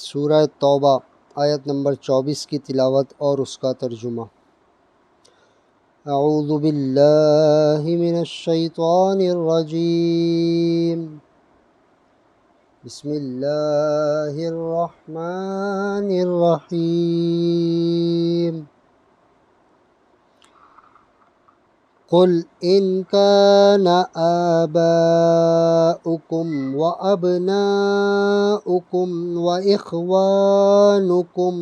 سورہ توبہ آیت نمبر 24 کی تلاوت اور اس کا ترجمہ۔ اعوذ باللہ من الشیطان الرجیم، بسم اللہ الرحمن الرحیم۔ قل إن كان آباؤكم وأبناؤكم وإخوانكم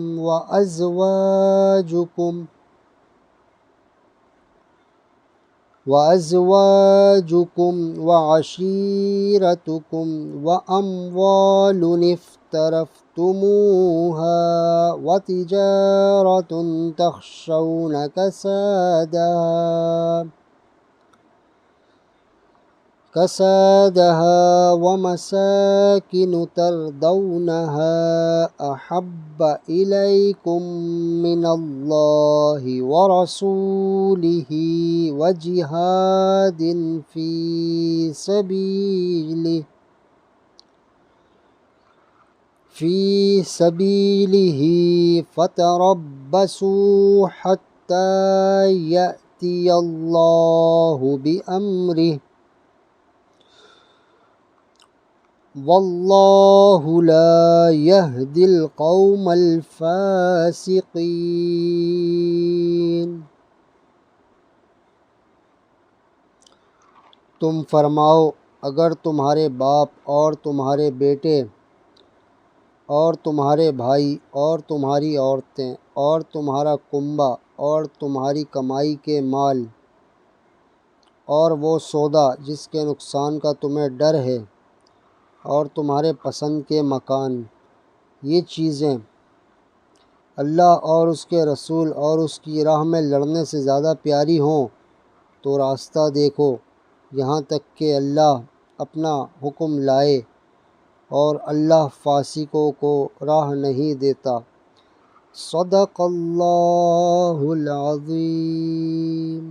وأزواجكم وعشيرتكم وأموال افترفتموها وتجارة تخشون كسادها ومساكن ترضونها أحب إليكم من الله ورسوله وجهاد في سبيله فتربصوا حتى يأتي الله بأمره واللہ لا یہدی القوم الفاسقین۔ تم فرماؤ، اگر تمہارے باپ اور تمہارے بیٹے اور تمہارے بھائی اور تمہاری عورتیں اور تمہارا کنبہ اور تمہاری کمائی کے مال اور وہ سودا جس کے نقصان کا تمہیں ڈر ہے اور تمہارے پسند کے مکان، یہ چیزیں اللہ اور اس کے رسول اور اس کی راہ میں لڑنے سے زیادہ پیاری ہوں تو راستہ دیکھو یہاں تک کہ اللہ اپنا حکم لائے، اور اللہ فاسقوں کو راہ نہیں دیتا۔ صدق اللہ العظیم۔